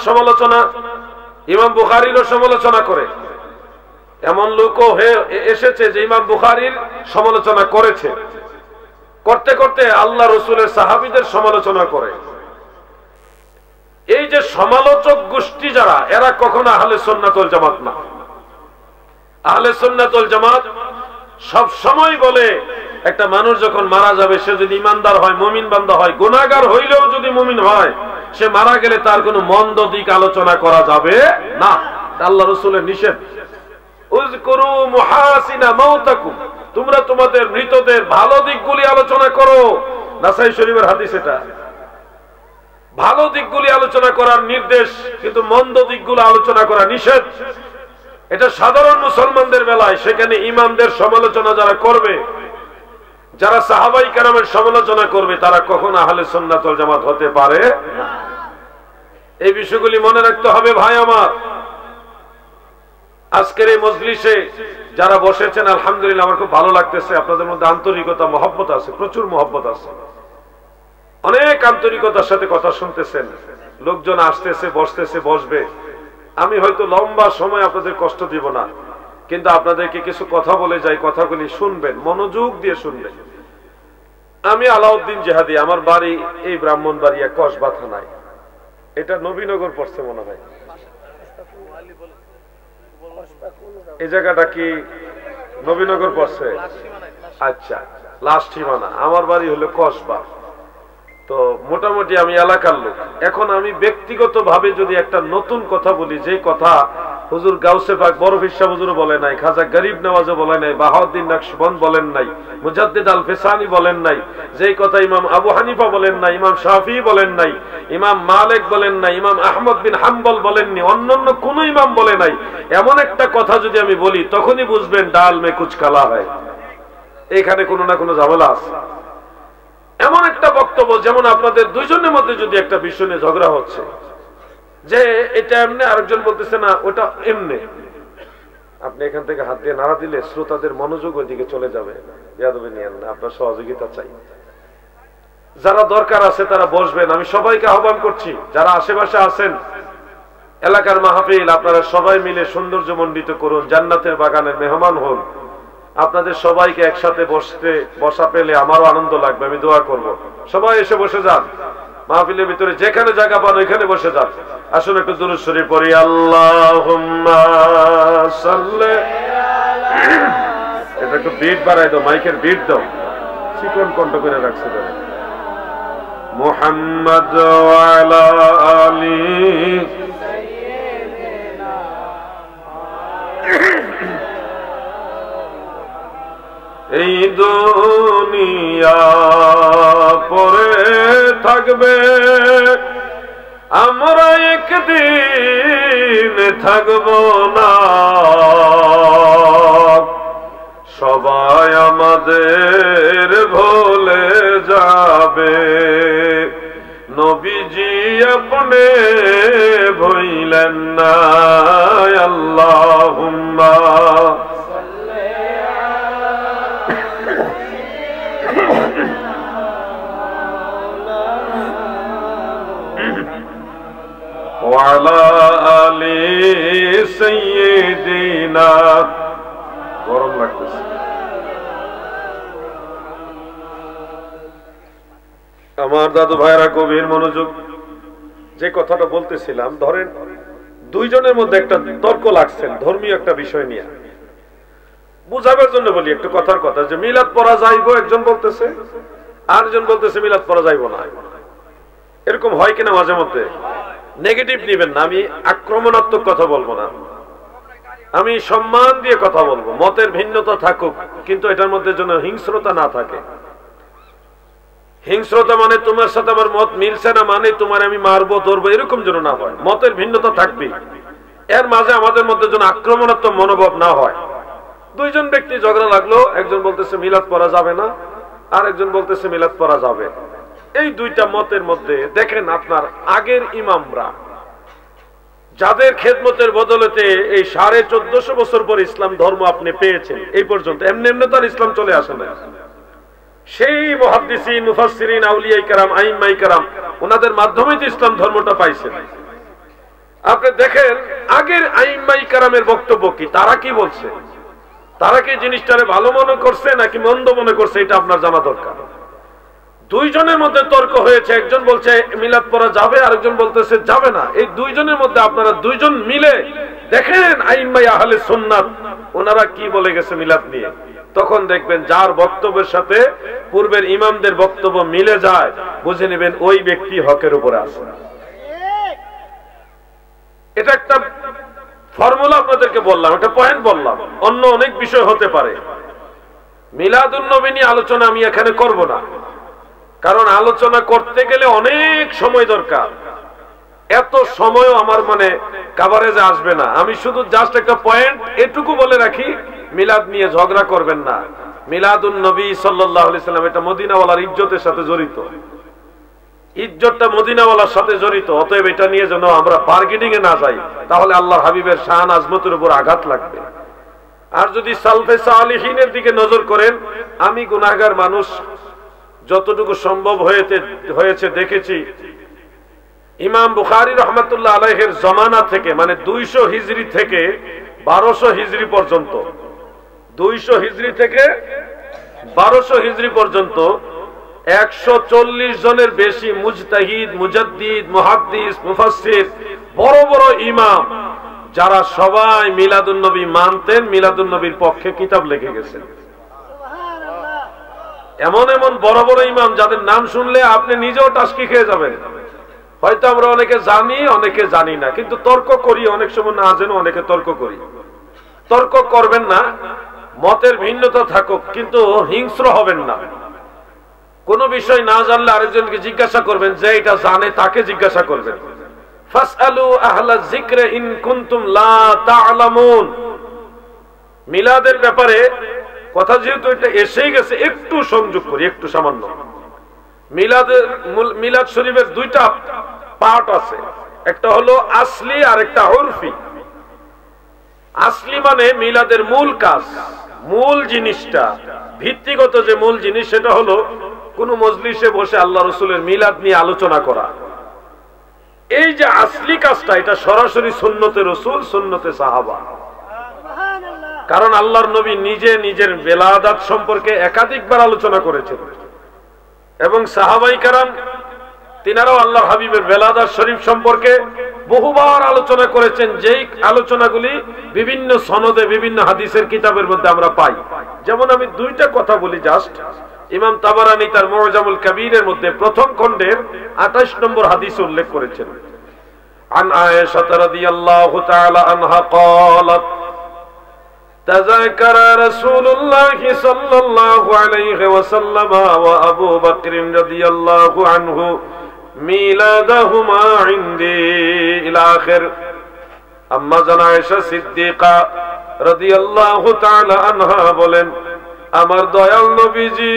সমালোচনা, ইমাম বুখারীরও সমালোচনা করে। এমন লোকও এসেছে যে ইমাম বুখারীর সমালোচনা করেছে, করতে করতে আল্লাহ রসুলের সাহাবীদের সমালোচনা করে। এই যে সমালোচক গোষ্ঠী যারা, এরা কখনো আহলে সুন্নাত ওয়াল জামাত না। আহলে সুন্নাত ওয়াল জামাত সব সময় বলে একটা মানুষ যখন মারা যাবে, সে যদি ইমানদার হয়, মুমিন বান্দা হয়, গুনাহগার হইলেও যদি মুমিন হয়, সে মারা গেলে তার কোনো মন্দ দিক আলোচনা করা যাবে না। আল্লাহ রাসূলের নিষেধ। উযকুরু মুহাসিনা মাউতাকুম, তোমরা তোমাদের মৃতদের ভালো দিকগুলি আলোচনা করো। নাসাই শরীফের হাদিস এটা। ভালো দিকগুলি আলোচনা করার নির্দেশ, কিন্তু মন্দ দিকগুলো আলোচনা করা নিষেধ। এটা সাধারণ মুসলমানদের বেলায়, সেখানে ইমামদের সমালোচনা যারা করবে, যারা সাহাবাই কেরামের সমালোচনা করবে, তারা কখনো আহলে সুন্নাত ওয়াল জামাত হতে পারে না। এই বিষয়গুলি মনে রাখতে হবে ভাই আমার। আজকের এই মজলিসে যারা বসেছেন, আলহামদুলিল্লাহ আমার খুব ভালো লাগতেছে। আপনাদের মধ্যে আন্তরিকতা, মহব্বত আছে, প্রচুর মহব্বত আছে। অনেক আন্তরিকতার সাথে কথা শুনতেছেন। লোকজন আসতেছে, বসতেছে, বসবে। আমি হয়তো লম্বা সময় আপনাদের কষ্ট দিব না, কিন্তু আপনাদেরকে কিছু কথা বলে যাই, কথাগুলি শুনবেন, মনোযোগ দিয়ে শুনবেন। আমি আলাউদ্দিন জিহাদি, আমার বাড়ি এই ব্রাহ্মণবাড়িয়া কসবা থানায়। এটা নবীনগর পড়ছে মনে হয়। এই জায়গাটা কি নবীনগর পড়ছে? আচ্ছা, লাস্ট সীমানা। আমার বাড়ি হলো কসবা। তো মোটামুটি আমি এলাকার লোক। এখন আমি ব্যক্তিগত ভাবে যদি একটা নতুন কথা বলি, যে কথা হুজুর গাউসে পাক বড় ফিরসা হুজুর বলে নাই, খাজা গরিব নওয়াজও বলে নাই, বাহাউদ্দিন নকশবন্দ বলেন নাই, মুজাদ্দিদ আল ফিসানি বলেন নাই, যেই কথা ইমাম আবু হানিফা বলেন নাই, ইমাম শাফি বলেন নাই, ইমাম মালিক বলেন নাই, ইমাম আহমদ বিন হাম্বল বলেননি, অন্যান্য কোন ইমাম বলে নাই, এমন একটা কথা যদি আমি বলি, তখনই বুঝবেন ডাল মে কুছ কালা হয়, এখানে কোনো না কোনো ঝামেলা আছে। এমন একটা বক্তব্য, যেমন আপনাদের দুইজনের মধ্যে যদি একটা বিষয় নিয়ে ঝগড়া হচ্ছে, যে এটা এমনি, আরেকজন বলতেছে না ওটা এমনি, আপনি এখান থেকে হাত দিয়ে নাড়া দিলে শ্রোতাদের মনোযোগ ওইদিকে চলে যাবে। বেয়াদবি নিয়েন না, আপনার সহযোগিতা চাই। যারা দরকার আছে তারা বসবেন। আমি সবাইকে আহ্বান করছি, যারা আশেপাশে আছেন, এলাকার মাহফিল, আপনারা সবাই মিলে সৌন্দর্যমণ্ডিত করুন, জান্নাতের বাগানের মেহমান হন। আপনাদের সবাইকে একসাথে বসা পেলে আমারও আনন্দ লাগবে, আমি দোয়া করব। সবাই এসে বসে যান, মাহফিলের ভিতরে যেখানে জায়গা পান ওইখানে বসে যান। আসুন একটু দুরূদ শরীফ পড়ি। আল্লাহুম্মা সাল্লি, এটা একটু বিট বাড়াই দাও, মাইকের বিট দাও, চিকন কণ্ঠ করে রাখছে তারা। মুহাম্মদ ওয়া আলা আলি এই দুনিয়া পরে থাকবে, আমরা একদিন থাকব না, সবাই আমাদের ভুলে যাবে, নবীজি আপনি ভুলেন না। আল্লাহুম্মা ওয়ালা আলি সাইয়্যিদিনা। গরম লাগতেছে। আমার দাদু ভাইরা গভীর মনোযোগ। যে কথাটা বলতেছিলাম, ধরেন দুইজনের মধ্যে একটা তর্ক লাগছেন ধর্মীয় একটা বিষয় নিয়ে, বুঝাবার জন্য বলি একটু কথার কথা, যে মিলাদ পড়া যাইবো একজন বলতেছে, আরেকজন বলতেছে মিলাদ পড়া যাইবো না। এরকম হয় কিনা মাঝে মধ্যে? নেগেটিভ নিবেন না, আমি আক্রমণাত্মক কথা বলবো না, আমি সম্মান দিয়ে কথা বলবো। মতের ভিন্নতা থাকুক, কিন্তু এটার মধ্যে যেন হিংস্রতা না থাকে। হিংস্রতা মানে তোমার সাথে আমার মত মিলছে না মানে তোমার আমি মারবো ধরবো, এরকম যেন না হয়। মতের ভিন্নতা থাকবে, এর মাঝে আমাদের মধ্যে যেন আক্রমণাত্মক মনোভাব না হয়। দুইজন ব্যক্তি ঝগড়া লাগলো, একজন বলতেছে মিলাদ পড়া যাবে না, আর একজন বলতেছে মিলাদ পড়া যাবে। এই দুইটা মতের মধ্যে দেখেন, আপনার আগের ইমামরা যাদের খেদমতের বদলতে এই 1450 বছর পর ইসলাম ধর্ম আপনি পেয়েছেন, এই পর্যন্ত এমনি এমনি তার ইসলাম চলে আসে না। সেই মুহাদ্দিসিন, মুফাসসিরিন, আউলিয়া কেরাম, আইম্মায়ে কেরাম, ওনাদের মাধ্যমেই তো ইসলাম ধর্মটা পাইছেন। আপনি দেখেন আগের আইম্মাই কারামের বক্তব্য কি, তারা কি বলছে, তারা কি জিনিসটারে ভালো মনে করছে নাকি মন্দ মনে করছে, এটা আপনার জানা দরকার। দুইজনের মধ্যে তর্ক হয়েছে, একজন বলছে মিলাদ পড়া যাবে, আরেকজন বলতেছে যাবে না। এই দুইজনের মধ্যে আপনারা দুইজন মিলে দেখেন আইম্মাই আহলে সুন্নাত ওনারা কি বলে গেছে মিলাদ নিয়ে, তখন দেখবেন যার বক্তব্যের সাথে পূর্বের ইমামদের বক্তব্য মিলে যায়, বুঝে নেবেন ওই ব্যক্তি হকের উপরে আছে। এটা একটা ফর্মুলা আপনাদেরকে বললাম, একটা পয়েন্ট বললাম, অন্য অনেক বিষয় হতে পারে। মিলাদুন নবী নিয়ে আলোচনা আমি এখানে করব না, কারণ আলোচনা করতে গেলে অনেক সময় দরকার, এত সময়ও আমার মানে কাভারেজে আসবে না। আমি শুধু জাস্ট একটা পয়েন্ট এটুকু বলে রাখি, মিলাদ নিয়ে ঝগড়া করবেন না। মিলাদুন নবী সাল্লাল্লাহু আলাইহি সাল্লাম এটা মদিনাওয়ালার ইজ্জতের সাথে জড়িত, ইজ্জতটা মদিনাওয়ালার সাথে জড়িত। অতএব এটা নিয়ে যেন আমরা বার্গেনিং এ না যাই, তাহলে আল্লাহর হাবিবের শান আজমতের উপর আঘাত লাগবে। আর যদি সালফে সালিহিনের দিকে নজর করেন, আমি গুনাহগার মানুষ, যতটুকু সম্ভব হয়েছে দেখেছি। ইমাম বুখারী রাহমাতুল্লাহ আলাইহির জমানা থেকে, মানে 200 হিজরি থেকে 1200 হিজরি পর্যন্ত, 200 হিজরি থেকে 1200 হিজরি পর্যন্ত 140 জনের বেশি মুজতাহিদ, মুজাদ্দিদ, মুহাদ্দিস, মুফাসসির, বড় বড় ইমাম, যারা সবাই মিলাদুন নবী মানতেন, মিলাদুন নবীর পক্ষে কিতাব লিখে গেছেন। এমন এমন বড় বড় ইমাম যাদের নাম শুনলে আপনি নিজেও টাসকি খেয়ে যাবেন। হয়তো আমরা অনেকে জানি, অনেকে জানি না, কিন্তু তর্ক করি, অনেক সময় না জেনে অনেকে তর্ক করি। তর্ক করবেন না, মতের ভিন্নতা থাকুক, কিন্তু হিংস্র হবেন না। কোন বিষয় না জানলে আরেকজনকে জিজ্ঞাসা করবেন, যে এটা জানে তাকে জিজ্ঞাসা করবেন। ফাসআলু আহলা যিকরি ইন কুনতুম লা তা'লামুন। মিলাদের ব্যাপারে কথা যেহেতু এটা এসেই গেছে, একটু সংযোগ করি, একটু সামান্য। মিলাদ শরীফের দুইটা পার্ট আছে, একটা হলো আসলি আর একটা উরফি। আসলি মানে মিলাদের মূল কাজ, মূল জিনিসটা, ভিত্তিগত যে মূল জিনিস, সেটা হলো কোন মজলিসে বসে আল্লাহ রাসূলের মিলাদ নিয়ে আলোচনা করা। এই যে আসলি কাজটা, এটা সরাসরি সুন্নতে রাসূল, সুন্নতে সাহাবা। কারণ আল্লাহর নবী নিজে নিজের বেলাদাত সম্পর্কে একাধিকবার আলোচনা করেছেন, এবং সাহাবাই কেরাম তিনারাও আল্লাহর হাবিবের বেলাদাত শরীফ সম্পর্কে বহুবার আলোচনা করেছেন, যেই আলোচনাগুলি বিভিন্ন সনদে, বিভিন্ন হাদিসের কিতাবের মধ্যে আমরা পাই। যেমন আমি দুইটা কথা বলি জাস্ট। ইমাম তাবারানী তার মুআজামুল কাবীরের মধ্যে প্রথম খণ্ডের 28 নম্বর হাদিস উল্লেখ করেছেন। আন আয়েশা রাদিয়াল্লাহু তাআলা আনহা قالت تذكر رسول الله صلى الله عليه وسلم وابو بكر رضي الله عنه ميلادهما عندي الى اخر। আম্মা জান আয়েশা সিদ্দিকা রাদিয়াল্লাহু তাআলা আনহা বলেন, আমার দয়াল নবীজি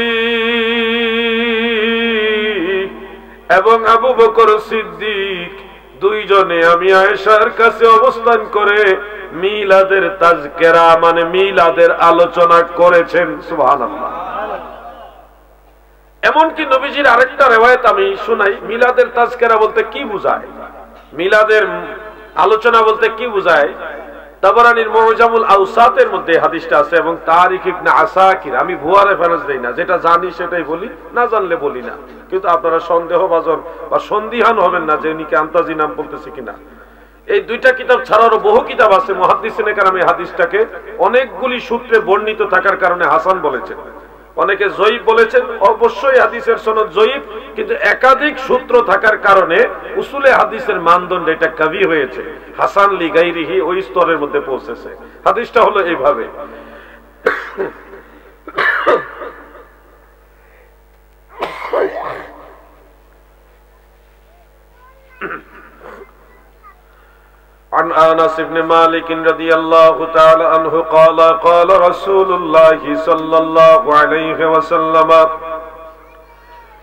এবং আবু বকর সিদ্দিক দুইজনে আমি আয়েশার কাছে অবস্থান করে মিলাদের তাজকিরা মানে মিলাদের আলোচনা করেছেন। সুবহানাল্লাহ। এমনকি নবীজির আরেকটা রিওয়ায়াত আমি শুনাই, মিলাদের তাজকিরা বলতে কি বোঝায়, মিলাদের আলোচনা বলতে কি বোঝায়। তাবারানীর মুআজামুল আওসাতের মধ্যে হাদিসটা আছে, এবং তারিখ ইবনে আসাকির। আমি ভুয়া রেফারেন্স দেই না, যেটা জানি সেটাই বলি, না জানলে বলি না। কিন্তু আপনারা সন্দেহভাজন বা সন্দিহান হবেন না যে উনি কি আন্তাজি নাম বলতেছে কিনা। এই দুইটা কিতাব ছাড়াও বহু কিতাব আছে। মুহাদ্দিসিনে কেরাম এই হাদিসটাকে অনেকগুলি সূত্রে বর্ণিত থাকার কারণে হাসান বলেছেন, অনেকে জয়ীফ বলেছেন। অবশ্যই হাদিসের সনদ জয়ীফ, কিন্তু একাধিক সূত্র থাকার কারণে উসুলে হাদিসের মানদণ্ড এটা কাবি হয়েছে, হাসান লি গায়রিহি ওই স্তরের মধ্যে পৌঁছেছে। হাদিসটা হলো এইভাবে। عن أنس بن مالك رضي الله تعالى عنه قال قال رسول الله صلى الله عليه وسلم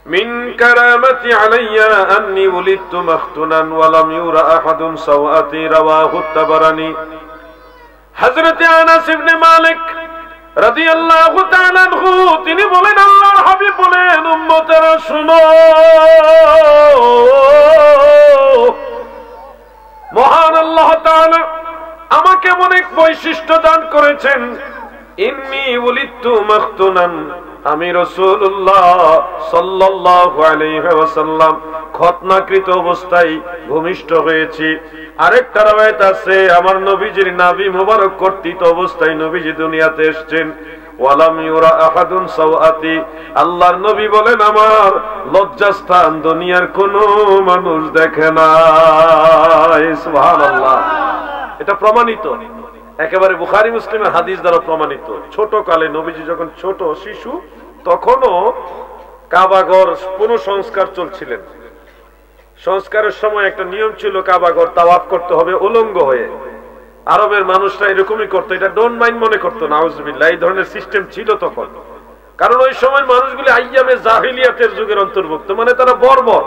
من كرامتي علي أني ولدت مختونا ولم ير أحد سوءتي رواه الطبراني। حضرت أنس بن مالك রাদিয়াল্লাহু তাআলা আনহু তিনি বলেন, আল্লাহর হাবিব বলেন, উম্মতেরা শুনো, মহান আল্লাহ তাআলা আমাকে অনেক বৈশিষ্ট্য দান করেছেন। ইন্নী উলিদতু মাখতুনান, আমি রাসূলুল্লাহ সাল্লাল্লাহু আলাইহি ওয়াসাল্লাম খতনাকৃত অবস্থায় ভূমিষ্ঠ হয়েছি। আরেকটা রওয়ায়াত আছে আমার নবীজির নাভি মোবারক কর্তৃত অবস্থায় নবীজি দুনিয়াতে এসেছেন। ওয়ালাম ইউরা আহাদুন সাওয়াতি, আল্লাহর নবী বলেন আমার লজ্জাস্থান দুনিয়ার কোনো মানুষ দেখে না। সুবহানাল্লাহ। এটা প্রমাণিত, একেবারে বুখারী মুসলিমের হাদিস দ্বারা প্রমাণিত। ছোট কালে নবীজি যখন ছোট শিশু তখনও কাবাঘর পুনঃসংস্কার চলছিলেন। সংস্কারের সময় একটা নিয়ম ছিল কাবাঘর তাওয়াফ করতে হবে উলঙ্গ হয়ে। আরবের মানুষরা এরকমই করতো, এটা ডোন্ট মাইন্ড মনে করতো। নাউজুবিল্লাহ, এই ধরনের সিস্টেম ছিল তখন। কারণ ওই সময় মানুষগুলি আইয়ামে জাহিলিয়াতের যুগের অন্তর্ভুক্ত, মানে তারা বর্বর।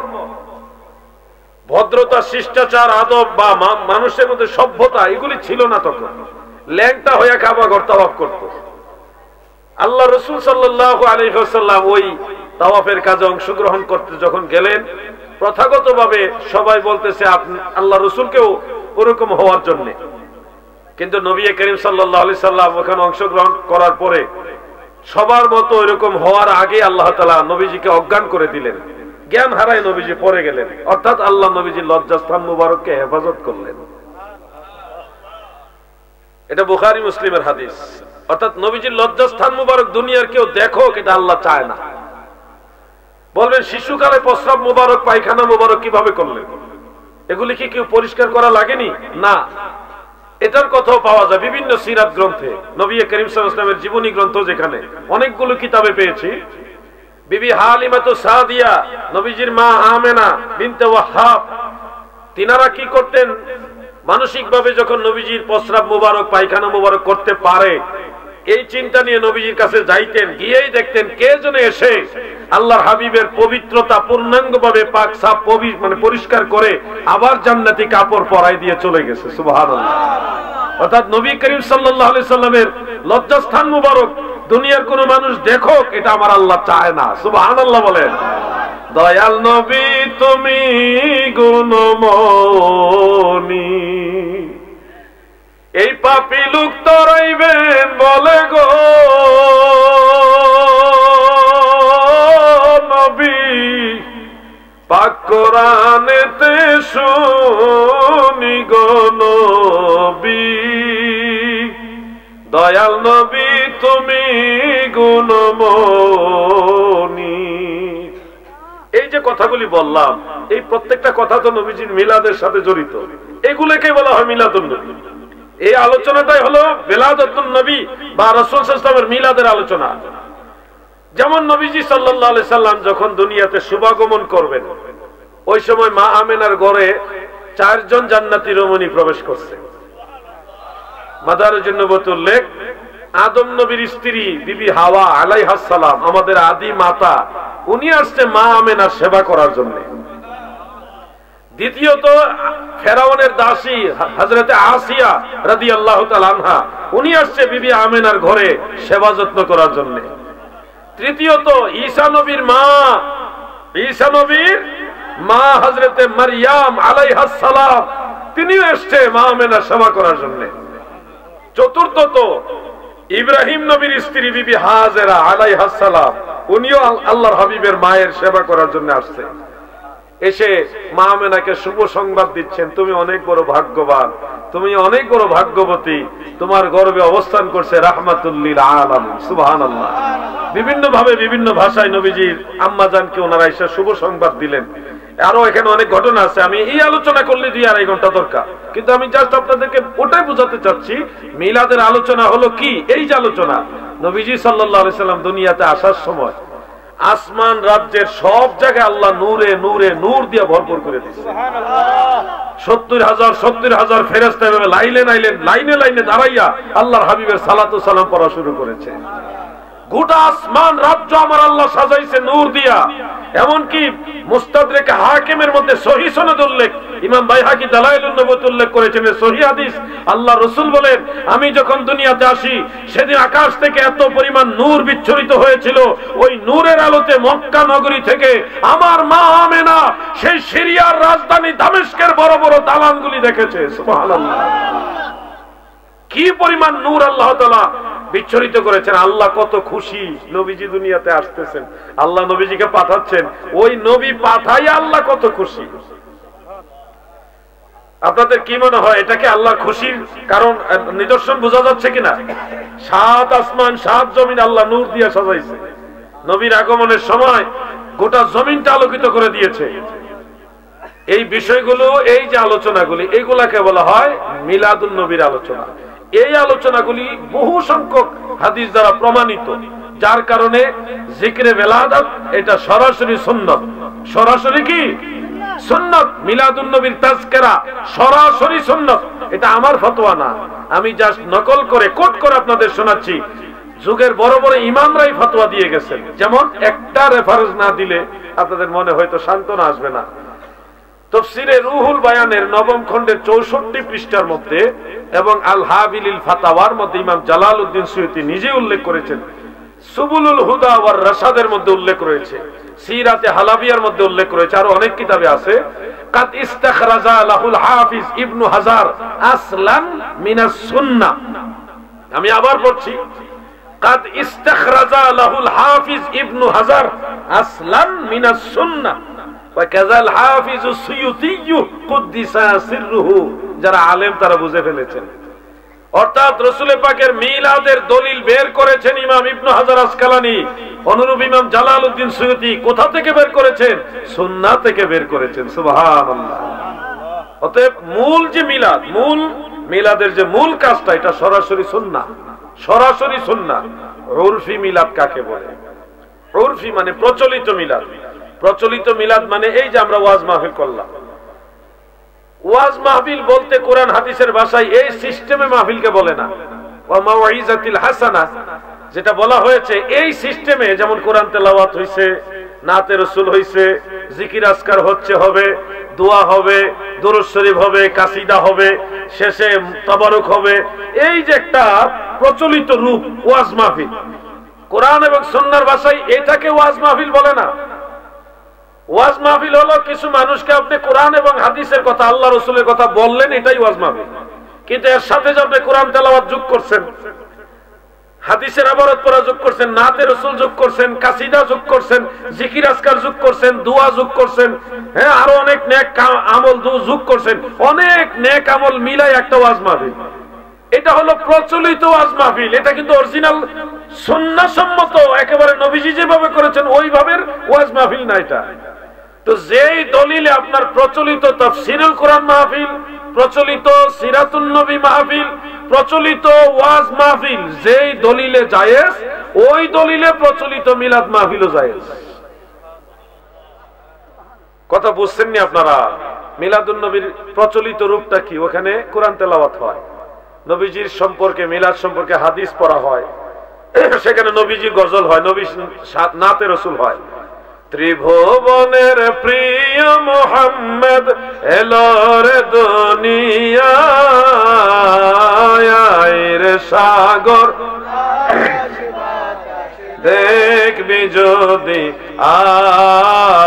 ভদ্রতা, শিষ্টাচার, আদব বা মানুষের মধ্যে সভ্যতা এগুলি ছিল না তখন। ল্যাংটা হয়ে কাবাঘর তাওয়াফ করত। আল্লাহ রাসূল সাল্লাল্লাহু আলাইহি ওয়াসাল্লাম ওই তাওয়াফের কাজে অংশগ্রহণ করতে যখন গেলেন, প্রথাগতভাবে সবাই বলতেছে আপনি আল্লাহ রাসূলকেও ওরকম হওয়ার জন্য। কিন্তু নবী করিম সাল্লাল্লাহু আলাইহি সাল্লাম ওখানে অংশগ্রহণ করার পরে সবার মতো এরকম হওয়ার আগে আল্লাহ তাআলা নবীজিকে অজ্ঞান করে দিলেন। জ্ঞান হারায় নবীজি পড়ে গেলেন, অর্থাৎ আল্লাহ নবীজির লজ্জাস্থান মুবারককে হেফাজত করলেন। এটা বুখারী মুসলিমের হাদিস। অর্থাৎ নবীজির লজ্জাস্থান মুবারক দুনিয়ার কেউ দেখো, এটা আল্লাহ চায় না। বলবেন শিশুকালে প্রস্রাব মুবারক, পায়খানা মুবারক কিভাবে করলেন? এগুলি কি কেউ পরিষ্কার করা লাগেনি? না, এটার কথাও পাওয়া যায় বিভিন্ন সিরাত গ্রন্থে। নবী করিম সাল্লাল্লাহু আলাইহি ওয়াসাল্লামের জীবনী গ্রন্থ, যেখানে অনেকগুলো কিতাবে পেয়েছি। বিবি হালিমাতু সাদিয়া, নবীজির মা আমেনা বিনতে ওয়াহাব, তিনারা কি করতেন? মানসিকভাবে যখন নবীজির প্রস্রাব মুবারক, পায়খানা মুবারক করতে পারে এই চিন্তা নিয়ে নবীজির কাছে যাইতেন। গিয়েই দেখতেন কে যেন এসে আল্লাহর হাবিবের পবিত্রতা পূর্ণাঙ্গভাবে পাক সাফ মানে পরিষ্কার করে আবার জান্নাতি কাপড় পরাই দিয়ে চলে গেছে। সুবহানাল্লাহ। অর্থাৎ নবী করিম সাল্লাল্লাহু আলাইহি সাল্লামের লজ্জাস্থান মুবারক দুনিয়ার কোন মানুষ দেখুক, এটা আমার আল্লাহ চায় না। সুবহানাল্লাহ বলেন। দয়াল নবী তুমি গুণমণি, এই পাপী লোক তরাইবেন বলে গো নবী, পাক কোরআনেতে শুনি গো নবী, দয়াল নবী তুমি গুণমণি। এই যে কথাগুলি বললাম, এই প্রত্যেকটা কথা তো নবীজির মিলাদের সাথে জড়িত। এগুলোকে বলা হয় মিলাদুন নবী। এই আলোচনাটাই হলো বেলাদাতুন নবী বা রাসূল সাল্লাল্লাহু আলাইহি ওয়াসাল্লামের মিলাদের আলোচনা। যেমন নবীজি সাল্লাল্লাহু আলাইহি সাল্লাম যখন দুনিয়াতে শুভাগমন করবেন, ওই সময় মা আমেনার ঘরে 4 জন জান্নাতি রমণী প্রবেশ করছে। মাদারুন নবুওয়াত উল্লেখ, আদম নবীর স্ত্রী বিবি হাওয়া আলাইহাস সালাম, আমাদের আদি মাতা, উনি আসছে মা আমেনার সেবা করার জন্য। দ্বিতীয়ত ফেরাউনের দাসী হযরতে আসিয়া রাদিয়াল্লাহু তাআলা আনহা, উনি আসছে বিবি আমেনার ঘরে সেবা যত্ন করার জন্য। তৃতীয়ত ঈসা নবীর মা হযরতে মারইয়াম আলাইহাস সালাম, তিনিও আসছে মা আমেনার সেবা করার জন্য। চতুর্থত ইব্রাহিম নবীর স্ত্রী বিবি হাজেরা আলাইহাস সালাম, উনিও আল্লাহর হাবিবের মায়ের সেবা করার জন্য আসছে। এসে মা আমেনাকে শুভ সংবাদ দিচ্ছেন, তুমি অনেক বড় ভাগ্যবান, তুমি অনেক বড় ভাগ্যবতী, তোমার গর্ভে অবস্থান করছে রাহমাতুল লিল আলামিন। সুবহানাল্লাহ। বিভিন্ন ভাবে বিভিন্ন ভাষায় নবীজির আম্মা জানকে ওনারা এসে শুভ সংবাদ দিলেন। আরো এখানে অনেক ঘটনা আছে, আমি এই আলোচনা করলে 2-2.5 ঘন্টা দরকার, কিন্তু আমি জাস্ট আপনাদেরকে ওটাই বোঝাতে চাচ্ছি মিলাদের আলোচনা হলো কি। এই যে আলোচনা, নবীজি সাল্লাল্লাহু আলাইহি সাল্লাম দুনিয়াতে আসার সময় আসমান রাজ্যের সব জায়গায় আল্লাহ নূরে নূরে নূর দিয়ে ভরপুর করে দিয়েছে। সুবহানাল্লাহ। 70,000 ফেরেশতা এভাবে লাইনে লাইনে দাঁড়াইয়া আল্লাহর হাবিবের সালাতু সালাম পড়া শুরু করেছে। গোটা আসমান রাজ্য আমার আল্লাহ সাজাইছে নূর দিয়া। এমনকি মুস্তাদরেক হাকিমের মধ্যে সহিহ সনদ উল্লেখ, ইমাম বাইহাকি দালাইলুন নবুওয়াত উল্লেখ করেছেন সহিহ হাদিস, আল্লাহ রাসূল বলেন আমি যখন দুনিয়াতে আসি সেদিন আকাশ থেকে এত পরিমাণ নূর বিচ্ছুরিত হয়েছিল, ওই নূরের আলোতে মক্কা নগরী থেকে আমার মা আমেনা সেই সিরিয়ার রাজধানী দামেস্কের বড় বড় দালানগুলি দেখেছে। সুবহানাল্লাহ, কি পরিমাণ নূর আল্লাহ তাআলা বিচ্ছরিত করেছেন। আল্লাহ কত খুশি, নবীজি দুনিয়াতে আসতেছেন, আল্লাহ নবীজিকে পাঠাচ্ছেন, ওই নবী পাঠাই আল্লাহ কত খুশি। আপনাদের কি মনে হয় এটাকে আল্লাহর খুশির কারণ নিদর্শন বোঝা যাচ্ছে কিনা? 7 আসমান 7 জমিন আল্লাহ নূর দিয়ে সাজাইছে। নবীর আগমনের সময় গোটা জমিনটা আলোকিত করে দিয়েছে। এই বিষয়গুলো, এই যে আলোচনাগুলি, এগুলাকে বলা হয় মিলাদুন নবীর আলোচনা। এই আলোচনাগুলি বহু সংখ্যক হাদিস দ্বারা প্রমাণিত, যার কারণে জিকরে বেলাদাত এটা সরাসরি সুন্নাত। সরাসরি কি সুন্নাত? মিলাদুন নবীর তাজকিরা সরাসরি সুন্নাত। এটা আমার ফতোয়া না, আমি জাস্ট নকল করে কোট করে আপনাদের শোনাচ্ছি। যুগের বড় বড় ইমামরাই ফতোয়া দিয়ে গেছেন। যেমন একটা রেফারেন্স না দিলে আপনাদের মনে হয়তো সান্ত্বনা আসবে না। তাফসীরে রুহুল বায়ানের 9ম খণ্ডের 64 পৃষ্ঠার মধ্যে এবং আল হাবিলিল ফাতাওয়ার মধ্যে ইমাম জালালউদ্দিন সুয়ুতী নিজে উল্লেখ করেছেন, সুবুলুল হুদা ওয়ার রাশাদের মধ্যে উল্লেখ রয়েছে, সিরাতে হালাবিয়ার মধ্যে উল্লেখ রয়েছে, আর অনেক কিতাবে আছে। কাদ ইস্তাখরাজা লাহুল হাফিজ ইবনু হাজার আসলান মিনাস সুন্নাহ। আমি আবার পড়ছি, কাদ ইস্তাখরাজা লাহুল হাফিজ ইবনু হাজার আসলান মিনাস সুন্নাহ ওয়া কাযাল হাফিজুস সুয়ুতী কুদ্দিসা সিররুহু। যারা আলেম তারা বুঝে ফেলেছেন, অর্থাৎ রাসূল পাকের মিলাদের দলিল বের করেছেন ইমাম ইবনে হাজার আসকালানী। অনুরূপ ইমাম জালালউদ্দিন সুয়ুতী কোথা থেকে বের করেছেন? সুন্নাহ থেকে বের করেছেন। সুবহানাল্লাহ। অতএব মূল যে মিলাদ, মূল মিলাদের যে মূল কাজটা, এটা সরাসরি সুন্নাহ, সরাসরি সুন্নাহ। উরফি মিলাদ কাকে বলে? উরফি মানে প্রচলিত মিলাদ। প্রচলিত মিলাদ মানে এই যে আমরা ওয়াজ মাহফিল করলাম, ওয়াজ মাহফিল বলতে কোরআন হাদিসের ভাষায় এই সিস্টেমে মাহফিলকে বলে না। ওয়া মাউইজাতিল হাসানা যেটা বলা হয়েছে এই সিস্টেমে, যেমন কোরআন তেলাওয়াত হইছে, নাতে রাসূল হইছে, জিকির আজকার হচ্ছে, হবে দোয়া হবে, দুরূদ শরীফ হবে, কাসিদা হবে, শেষে তাবারুক হবে, এই যে একটা প্রচলিত রূপ ওয়াজ মাহফিল, কোরআন এবং সুন্নাহর ভাষায় এটাকে ওয়াজ মাহফিল বলে না। ওয়াজ মাহফিল হলো কিছু মানুষকে আপনি কোরআন এবং হাদিসের কথা, আল্লাহ রাসূলের কথা বললেন, এটাই ওয়াজ মাহফিল। কিন্তু এর সাথে যে আপনি কোরআন তেলাওয়াত যোগ করছেন, হাদিসের ইবারত পড়া যোগ করছেন, নাতে রাসূল যোগ করছেন, কাসিদা যোগ করছেন, জিকির আজকার যোগ করছেন, দোয়া যোগ করছেন, হ্যাঁ আরো অনেক নেক আমল যোগ করছেন, অনেক নেক আমল মিলাই একটা ওয়াজ মাহফিল। এটা হলো প্রচলিত ওয়াজ মাহফিল। এটা কিন্তু অরিজিনাল সুন্নাহ সম্মত, একেবারে নবীজি যেভাবে করেছেন ওইভাবে ওয়াজ মাহফিল না এটা। তো যেই দলিলে আপনার প্রচলিত তাফসীরুল কোরআন মাহফিল, প্রচলিত সিরাতুন নবী মাহফিল, প্রচলিত ওয়াজ মাহফিল যেই দলিলে জায়েজ, ওই দলিলে প্রচলিত মিলাদ মাহফিলও জায়েজ। কথা বুঝছেন নি আপনারা? মিলাদুন নবীর প্রচলিত রূপটা কি? ওখানে কোরআন তেলাওয়াত হয়, নবীজির সম্পর্কে, মিলাদ সম্পর্কে হাদিস পড়া হয়, সেখানে নবীজির গজল হয়, নবী নাতে রাসূল হয়। ত্রিভুবনের প্রিয় মুহাম্মদ এলোর দুনিয়ায় রে সাগর দেখবি যদি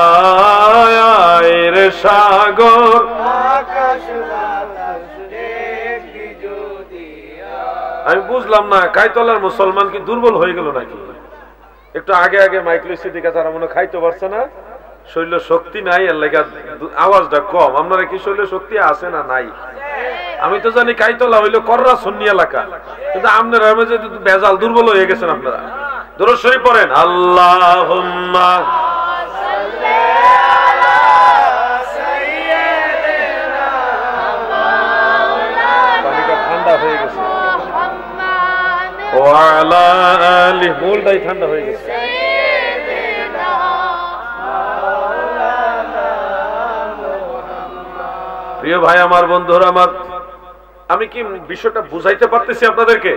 আয় রে সাগর আমি বুঝলাম না কাইতলার মুসলমান কি দুর্বল হয়ে গেল নাকি? একটু আগে আগে মাইক লইছি দিকে তারা মনে খাইতে পারছে না, শরীর শক্তি নাই, এর লাগা আওয়াজটা কম। আপনারা কি শরীর শক্তি আছে না নাই? আমি তো জানি কাইতলা হইলো কররা সুন্নি এলাকা, কিন্তু আপনারা বেজাল দুর্বল হয়ে গেছেন। আপনারা দুরূদ শরীফ পড়েন, আল্লাহুম্মা পানিটা ঠান্ডা হয়ে গেছে, ওয়ালা আলি মূলটাই ঠান্ডা হয়ে গেছে। প্রিয় ভাই আমার, বন্ধুরা আমার, আমি কি বিষয়টা বুঝাইতে পারতেছি আপনাদেরকে?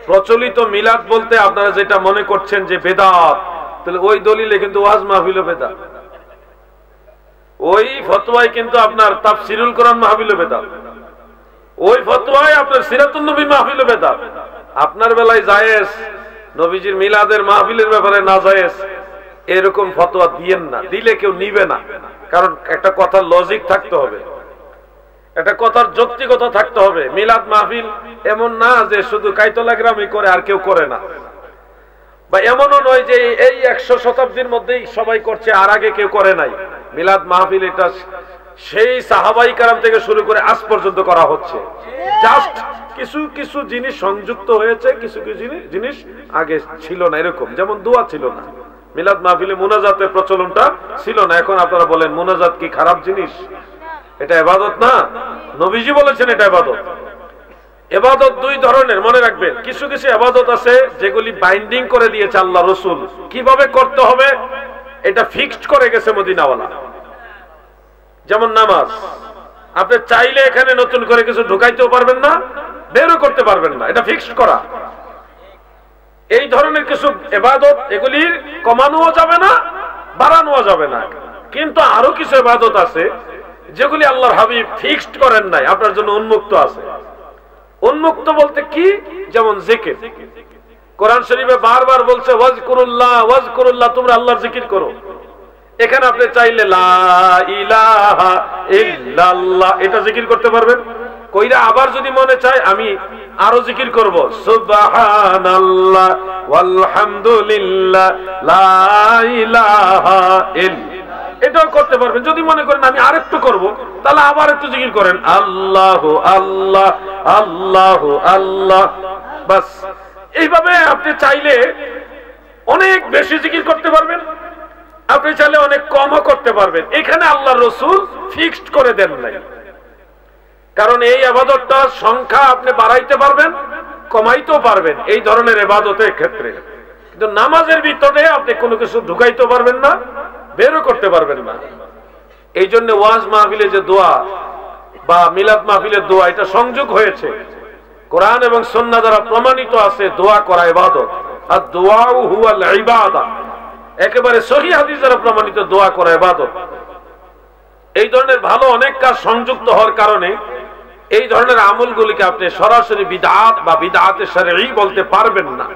প্রচলিত মিলাদ বলতে আপনারা যেটা মনে করছেন যে বেদাত, তাহলে ওই দলিলে কিন্তু ওয়াজ মাহফিলও বেদাত, ওই ফতোয়ায় কিন্তু আপনার তাফসিরুল কোরআন মাহফিলও বেদাত, ওই ফতোয়ায় আপনার সিরাতুন নবী মাহফিলও বেদাত। আপনার বেলায় জায়েজ, নবীজির মিলাদের মাহফিলের ব্যাপারে না জায়েজ, এরকম ফতোয়া দিয়েন না, দিলে কেউ নিবে না। কারণ একটা কথার লজিক থাকতে হবে, একটা কথার যৌক্তিকতা থাকতে হবে। মিলাদ মাহফিল এমন না যে শুধু কাইতলা গ্রামে করে আর কেউ করে না, বা এমনও নয় যে এই 100 শতাব্দীর মধ্যেই সবাই করছে আর আগে কেউ করে নাই। মিলাদ মাহফিল এটা সেই সাহাবাই কারাম থেকে শুরু করে আজ পর্যন্ত করা হচ্ছে। জাস্ট কিছু কিছু জিনিস সংযুক্ত হয়েছে, কিছু কিছু জিনিস আগে ছিল না, এরকম যেমন দোয়া ছিল না, মিলাদ মাহফিলে মুনাজাতের প্রচলনটা ছিল না। এখন আপনারা বলেন মুনাজাত কি খারাপ জিনিস? এটা ইবাদত না? নবীজি বলেছেন এটা ইবাদত। ইবাদত দুই ধরনের, মনে রাখবেন। কিছু কিছু ইবাদত আছে যেগুলি বাইন্ডিং করে দিয়েছে আল্লাহ রাসূল, কিভাবে করতে হবে এটা ফিক্সড করে গেছে মদিনাওয়ালা। যেমন নামাজ, আপনি চাইলে এখানে নতুন করে কিছু ঢুকাইতেও পারবেন না, বেরও করতে পারবেন না, এটা ফিক্সড করা। এই ধরনের কিছু ইবাদত, এগুলি কমানোও যাবে না, বাড়ানোও যাবে না। কিন্তু আরো কিছু ইবাদত আছে যেগুলি আল্লাহর হাবিব ফিক্সড করেন নাই, আপনার জন্য উন্মুক্ত আছে। উন্মুক্ত বলতে কি? যেমন জিকির, কোরআন শরীফে বারবার বলছে ওয়াজকুরুল্লাহ ওয়াজকুরুল্লাহ, তোমরা আল্লাহর জিকির করো। এখানে আপনি চাইলে লা ইলাহা ইল্লাল্লাহ এটা জিকির করতে পারবেন। কইরা আবার যদি মনে চায় আমি আরো জিকির করব, সুবহানাল্লাহ ওয়ালহামদুলিল্লাহ লা ইলাহা ইল্লাল্লাহ, এটাও করতে পারবেন। যদি মনে করেন আমি আরেকটু করব, তাহলে আবার একটু জিকির করেন, আল্লাহু আল্লাহ আল্লাহু আল্লাহ, বাস। এইভাবে আপনি চাইলে অনেক বেশি জিকির করতে পারবেন, আপনি চাইলে অনেক কমও করতে পারবেন। এখানে আল্লাহ রাসূল ফিক্সড করে দেন নাই, কারণ এই ইবাদতটার সংখ্যা আপনি বাড়াইতে পারবেন, কমাইতেও পারবেন এই ধরনের ইবাদতের ক্ষেত্রে। কিন্তু নামাজের ভিতরে আপনি কোনো কিছু ঢুকাইতে পারবেন না, বেরও করতে পারবেন না। এই জন্য ওয়াজ মাহফিলে যে দোয়া বা মিলাদ মাহফিলের দোয়া, এটা সংযোগ হয়েছে কোরআন এবং সুন্নাহ দ্বারা প্রমাণিত আছে। দোয়া করা ইবাদত, আর দোয়া হুয়াল ইবাদা, একেবারে সহিহ হাদিস দ্বারা প্রমাণিত দোয়া করা ইবাদত। এই ধরনের ভালো অনেক কাজ সংযুক্ত হওয়ার কারণে এই ধরনের আমলগুলিকে আপনি সরাসরি বিদআত বা বিদআতে শরঈ বলতে পারবেন না।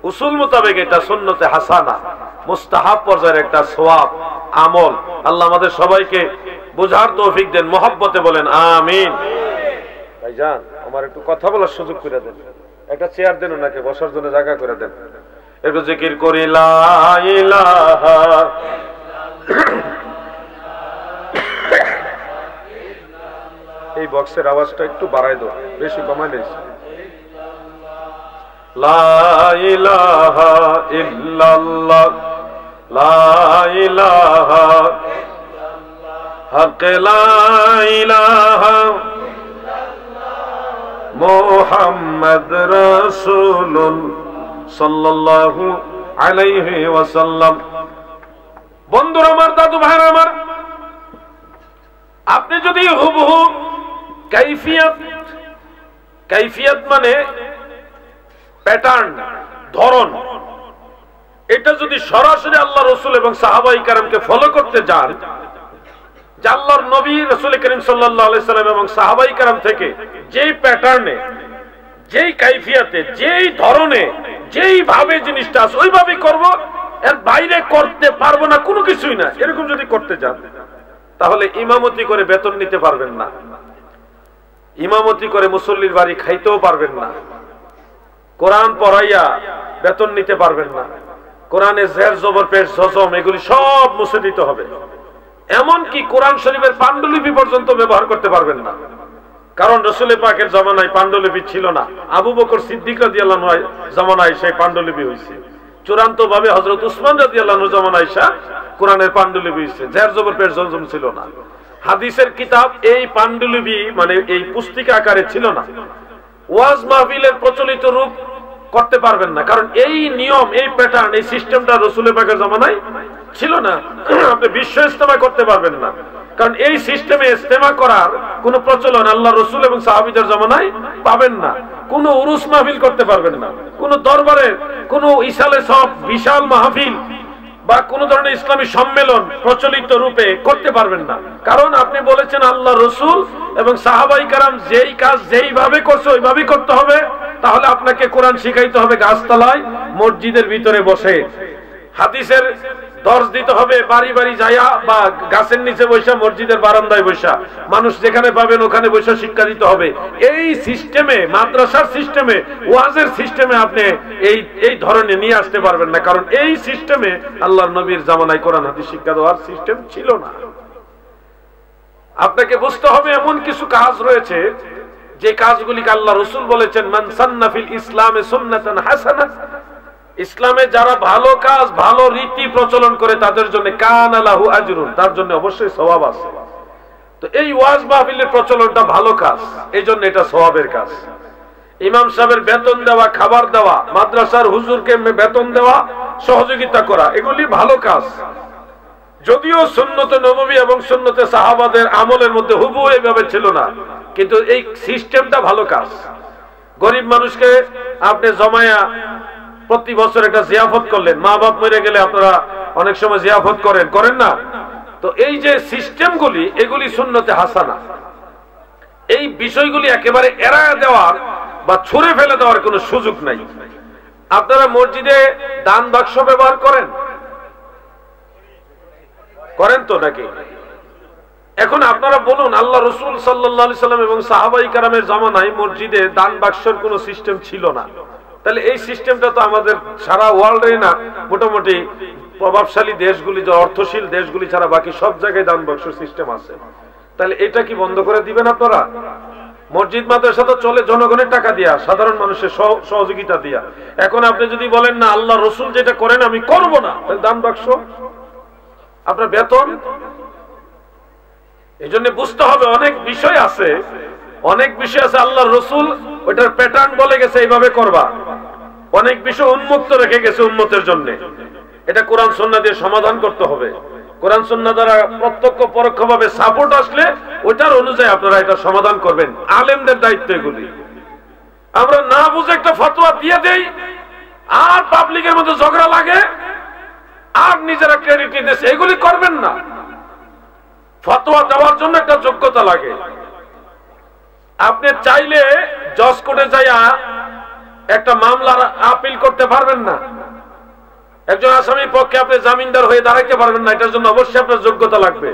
উসুল মোতাবেক এটা সুন্নতে হাসানা, মুস্তাহাব পর্যায়ের একটা সওয়াব আমল। আল্লাহ আমাদের সবাইকে বুঝার তৌফিক দেন, মহব্বতে বলেন আমিন। ভাইজান আমার একটু কথা বলার সুযোগ করে দেন, একটা চেয়ার দেন, ওনাকে বসার জন্য জায়গা করে দেন, একটু জিকির করি লা ইলাহা। এই বক্সের আওয়াজটা একটু বাড়াই দাও, বেশি কমাই নেই। লা ইলাহা ইল্লাল্লাহ লা ইলাহা হক লা ইলাহা মুহাম্মদ রাসূলুল্লাহ সাল্লাল্লাহু আলাইহি ওয়াসাল্লাম। বন্ধুরা আমার, দাদু ভাইরা আমার, আপনি যদি হুবহু কাইফিয়াত মানে প্যাটার্ন, ধরন, এটা যদি সরাসরি আল্লাহ রাসূল এবং সাহাবায়ে কেরামকে ফলো করতে যান, যে আল্লাহর নবী রাসূল করিম সাল্লাল্লাহু আলাইহি সাল্লাম এবং সাহাবায়ে কেরাম থেকে যেই প্যাটার্নে, যেই কাইফিয়াতে, যেই ধরনে, যেই ভাবে জিনিসটা আছে ওইভাবেই করব, এর বাইরে করতে পারবো না, কোনো কিছুই না, এরকম যদি করতে যান তাহলে ইমামতি করে বেতন নিতে পারবেন না, ইমামতি করে মুসল্লির বাড়ি খাইতেও পারবেন না, কোরআন পড়াইয়া বেতন নিতে পারবেন না, কোরআনে জের জবর পেশ জজম এগুলি সব মুছে দিতে হবে। এমনকি কোরআন শরীফের পাণ্ডুলিপি পর্যন্ত ব্যবহার করতে পারবেন না, কারণ রাসূল পাকের জামানায় পাণ্ডুলিপি ছিল না। আবু বকর সিদ্দিক রাদিয়াল্লাহু আনহু জামানায় সেই পাণ্ডুলিপি হয়েছে, চূড়ান্ত ভাবে হযরত উসমান রাদিয়াল্লাহু আনহু জামানায় কোরআনের পাণ্ডুলিপি হয়েছে, জের জবর পেশ জজম ছিল না। হাদিসের কিতাব এই পাণ্ডুলিপি মানে এই পুস্তিকা আকারে ছিল না। ওয়াজ মাহফিলের প্রচলিত রূপ করতে পারবেন না, কারণ এই নিয়ম, এই প্যাটার্ন, এই সিস্টেমটা রাসূলের পাকের জামানায় ছিল না। আপনি বিশ্ব ইজতেমা করতে পারবেন না, কারণ এই সিস্টেমে ইজতেমা করার কোন প্রচলন আল্লাহ রাসূল এবং সাহাবীদের জামানায় পাবেন না। কোন উরুস মাহফিল করতে পারবেন না, কোন দরবারে কোন ইসালে সব বিশাল মাহফিল বা কোন ধরনের ইসলামী সম্মেলন প্রচলিত রূপে করতে পারবেন না, কারণ আপনি বলেছেন আল্লাহ রাসূল এবং সাহাবায়ে কেরাম যেই কাজ যেইভাবে করছে ওইভাবেই করতে হবে। তাহলে আপনাকে কোরআন শিখাইতে হবে গাছতলায়, মসজিদের ভিতরে বসে, হাদিসের দর্শ দিতে হবে বাড়ি বাড়ি যায়া বা গাছের নিচে বসে, মসজিদের বারান্দায় বসে, মানুষ যেখানে পাবেন ওখানে বসে শিক্ষা দিতে হবে। এই সিস্টেমে, মাদ্রাসার সিস্টেমে, ওয়াজের সিস্টেমে আপনি এই ধরনের নিয়ে আসতে পারবেন না, কারণ এই সিস্টেমে আল্লাহর নবীর জামানায় কোরআন হাদিস শিক্ষা দেওয়ার সিস্টেম ছিল না। আপনাকে বুঝতে হবে এমন কিছু কাজ রয়েছে যে কাজগুলিকে আল্লাহ রাসূল বলেছেন মান সান্না ফিল ইসলামে সুন্নাতান হাসানাহ, ইসলামে যারা ভালো কাজ, ভালো রীতি প্রচলন করে তাদের জন্য কানা লাহু আজরুন, তার জন্য অবশ্যই সওয়াব আছে। তো এই ওয়াজ মাহফিলের প্রচলনটা ভালো কাজ, এই জন্য এটা সওয়াবের কাজ। ইমাম সাহেবের বেতন দেওয়া, খাবার দেওয়া, মাদ্রাসার হুজুরকে বেতন দেওয়া, সহযোগিতা করা, এগুলি ভালো কাজ। যদিও সুন্নতে নববী এবং সুন্নতে সাহাবাদের আমলের মধ্যে হুবহু এইভাবে ছিল না, কিন্তু এই সিস্টেমটা ভালো কাজ। গরিব মানুষকে আপনি জমায়া প্রতি বছর একটা জিয়াফত করলেন, মা বাপ মরে গেলে আপনারা অনেক সময় জিয়াফত করেন না? তো এই যে সিস্টেমগুলি, এগুলি সুন্নতে হাসানা। এই বিষয়গুলি একেবারে এড়ায় দেওয়ার বা ছুঁড়ে ফেলে দেওয়ার কোনো সুযোগ নাই। আপনারা মসজিদে দান বাক্স ব্যবহার করেন তো নাকি? এখন আপনারা বলুন, আল্লাহ রাসূল সাল্লাল্লাহু আলাইহি সাল্লাম এবং সাহাবায়ে কেরামের জামানায় মসজিদে দান বাক্সের কোনো সিস্টেম ছিল না, তাহলে এই সিস্টেমটা তো আমাদের সারা ওয়ার্ল্ডে না, মোটামুটি প্রভাবশালী দেশগুলি, যে অর্থশীল দেশগুলি ছাড়া বাকি সব জায়গায় দান বাক্স সিস্টেম আছে। তাহলে এটা কি বন্ধ করে দিবেন আপনারা? মসজিদ মাদ্রাসা তো চলে জনগণের টাকা দিয়া, সাধারণ মানুষের সহযোগিতা দিয়া। এখন আপনি যদি বলেন না আল্লাহ রাসূল যেটা করেন আমি করব না, তাহলে দান বাক্স, আপনার বেতন। এই জন্য বুঝতে হবে অনেক বিষয় আছে, আল্লাহ রাসূল ওইটার প্যাটার্ন বলে গেছে এইভাবে করবা, অনেক বিষয় উন্মুক্ত রেখে গেছে উম্মতের জন্য। এটা কোরআন সুন্নাহ দিয়ে সমাধান করতে হবে। কোরআন সুন্নাহ দ্বারা প্রত্যক্ষ পরোক্ষভাবে সাপোর্ট আসলে ওইটার অনুযায়ী আপনারা এটা সমাধান করবেন। আলেমদের দায়িত্ব এগুলি। আমরা না বুঝে একটা ফতোয়া দিয়ে দেই, আর পাবলিকের মধ্যে ঝগড়া লাগে, আর নিজেরা ক্রেডিট নিতেছে, এগুলি করবেন না। ফতোয়া দেওয়ার জন্য একটা যোগ্যতা লাগে। আপনি চাইলে জজ কোর্টে যাইয়া একটা মামলার আপিল করতে পারবেন না, একজন আসামির পক্ষে আপনি জামিনদার হয়ে দাঁড়াইতে পারবেন না, এটার জন্য অবশ্যই আপনার যোগ্যতা লাগবে।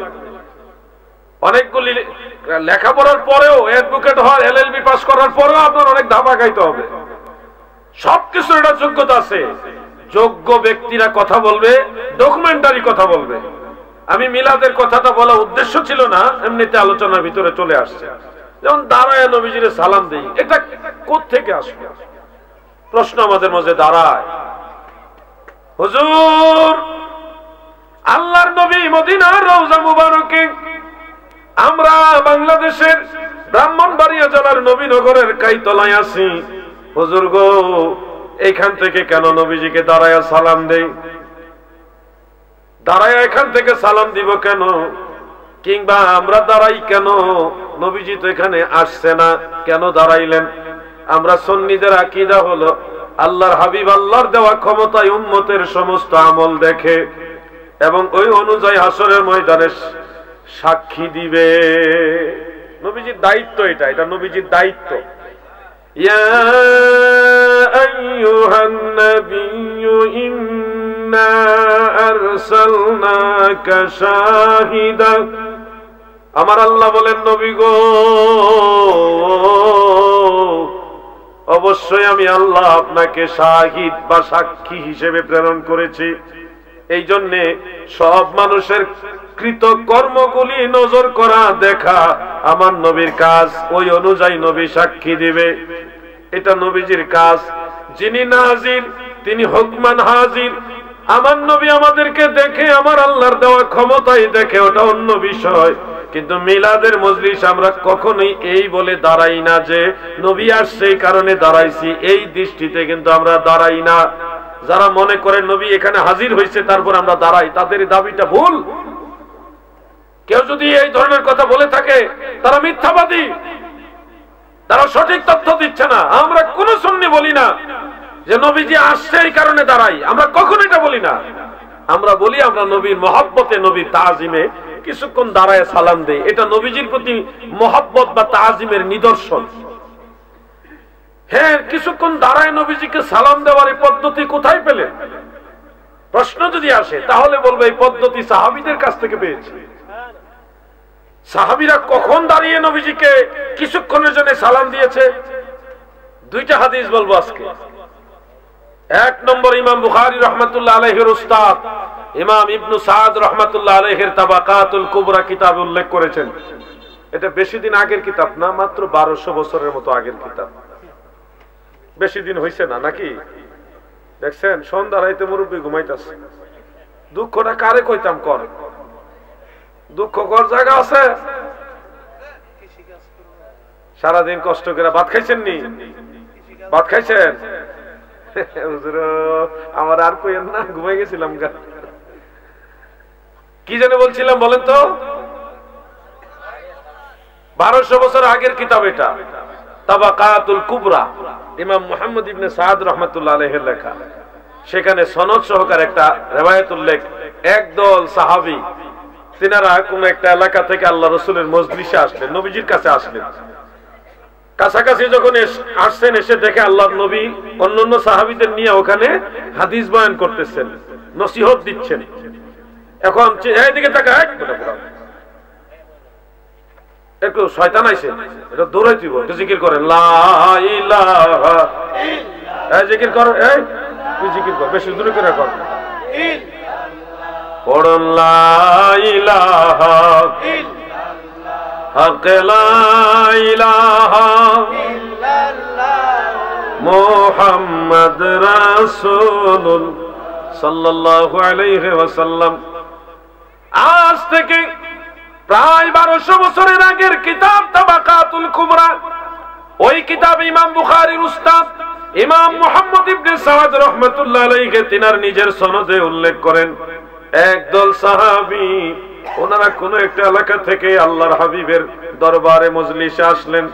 অনেকগুলি লেখাপড়ার পরেও, অ্যাডভোকেট হওয়ার এলএলবি পাস করার পরেও আপনার অনেক ধাপা খাইতে হবে। সবকিছু একটা যোগ্যতা আছে। যোগ্য ব্যক্তিরা কথা বলবে, ডকুমেন্টারি কথা বলবে। আমি মিলাদের কথাটা বলা উদ্দেশ্য ছিল না, এমনিতে আলোচনার ভিতরে চলে আসছে। যেমন দাঁড়ায় নবীজিরে সালাম দেই, এটা কোত্থেকে আসবে? প্রশ্ন আমাদের মাঝে দাঁড়ায়। হুজুর, আল্লাহর নবী মদিনার রওজা মুবারকে, আমরা বাংলাদেশের ব্রাহ্মণবাড়িয়া জেলার নবীনগরের কাইতলায় আছি। হুজুর গো, এইখান থেকে কেন নবীজিকে দাঁড়ায়া সালাম দেই? দাঁড়ায়া এখান থেকে সালাম দিব কেন? কিংবা আমরা দাঁড়াই কেন? নবীজি তো এখানে আসছে না, কেন দাঁড়াইলেন? আমরা সুন্নিদের আকীদা হলো আল্লাহর হাবিব আল্লাহর দেওয়া ক্ষমতায় উম্মতের সমস্ত আমল দেখে এবং ওই অনুযায়ী হাসরের ময়দানে সাক্ষী দিবে। নবীজির দায়িত্ব এটা নবীজির দায়িত্ব। ইয়া আইয়ুহান নাবিয়্যু ইন্না আরসালনাকা শাহিদা, আমার আল্লাহ বলেন নবী গো, অবশ্যই আমি আল্লাহ আপনাকে শাহিদ বা সাক্ষী হিসেবে প্রেরণ করেছি। এই জন্যে সব মানুষের কৃত কর্মগুলি নজর করা, দেখা আমার নবীর কাজ। ওই অনুযায়ী নবী সাক্ষী দিবে, এটা নবীজির কাজ। যিনি নাজির তিনি হুকমান হাজির। আমার নবী আমাদেরকে দেখে, আমার আল্লাহর দেওয়া ক্ষমতাই দেখে, ওটা অন্য বিষয়। কিন্তু মিলাদের মজলিস আমরা কখনোই এই বলে দাঁড়াই না যে নবী আসছে এই কারণে দাঁড়াইছি, এই দৃষ্টিতে কিন্তু আমরা দাঁড়াই না। যারা মনে করে নবী এখানে হাজির হয়েছে তারপর আমরা দাঁড়াই, তাদের দাবিটা ভুল। কেউ যদি এই ধরনের কথা বলে থাকে তারা মিথ্যাবাদী, তারা সঠিক তথ্য দিচ্ছে না। আমরা কোন সুন্নি বলি না যে নবীজি আসছে এই কারণে দাঁড়াই, আমরা কখনো এটা বলি না। আমরা বলি আমরা নবীর মহব্বতে, নবীর তাজিমে কিছুক্ষণ দাঁড়ায় সালাম দেই, এটা নবীজির প্রতি মহব্বত বা তাজিমের নিদর্শন। হ্যাঁ, কিছুক্ষণ দাঁড়ায় নবীজিকে সালাম দেওয়ার এই পদ্ধতি কোথায় পেলেন? প্রশ্ন যদি আসে তাহলে বলবো এই পদ্ধতি সাহাবীদের কাছ থেকে পেয়েছে। সাহাবীরা কখন দাঁড়িয়ে নবীজিকে কিছুক্ষণের জন্য সালাম দিয়েছে? দুইটা হাদিস বলবো আজকে। এক নম্বর, ইমাম বুখারী রাহমাতুল্লাহ আলাইহির উস্তাদ ইমাম ইবনু সাদ রাহমাতুল্লাহ আলাইহির তাবাকাতুল কুবরা কিতাবে উল্লেখ করেছেন। এটা বেশি দিন আগের কিতাব না, মাত্র 1200 বছরের মতো আগের কিতাব। বেশি দিন হইছে না নাকি? দেখছেন সন্ধ্যা রাইতে মুরব্বী ঘুমাইতেছে। দুঃখটা কারে কইতাম? কর দুঃখ কর জায়গা আছে? সারাদিন কষ্ট করে ভাত খাইছেন নি? ভাত খাইছেন? আমার আর কইেন না, ঘুমাই গেছিলাম। কি যেন বলছিলাম বলেন তো? 1200 বছর আগের কিতাব এটা, তাবাকাতুল কুবরা, ইমাম মুহাম্মদ ইবনে সাদ রাহমাতুল্লাহ আলাইহির লেখা। সেখানে সনদ সহকারে একটা রিওয়ায়াত উল্লেখ। একদল সাহাবী তিনারা কোন একটা এলাকা থেকে আল্লাহ রাসূলের মজলিসে আসলেন, নবীজির কাছে আসলেন। কাছাকাছি যখন আসছেন, এসে দেখে আল্লাহর নবী অন্যান্য সাহাবীদের নিয়ে ওখানে হাদিস বয়ান করতেছেন, নসিহত দিচ্ছেন। এখন এইদিকে তাকা, একটু শয়তান আইছে, এটা দৌড়াই দিব, একটু জিকির করেন লা ইলাহা ইল্লাল্লাহ, জিকির কর, এই তুই জিকির কর, বেশি জোরে করে কর, পড়ুন লা ইলাহা ইল্লাল্লাহ, হক লা ইলাহা ইল্লাল্লাহ, মুহাম্মদ রাসূলুল্লাহ সাল্লাল্লাহু আলাইহি ওয়াসাল্লাম। আজ থেকে প্রায় 1200 বছরের আগের কিতাব তাবাকাতুল কুবরা। ওই কিতাব ইমাম বুখারীর উস্তাদ ইমাম মুহাম্মদ ইবনে সাদ রাহমাতুল্লাহ আলাইহি তিনার নিজের সনদে উল্লেখ করেন, একদল সাহাবী ওনারা কোন একটা এলাকা থেকে আল্লাহর হাবিবের দরবারে মজলিসে আসলেন।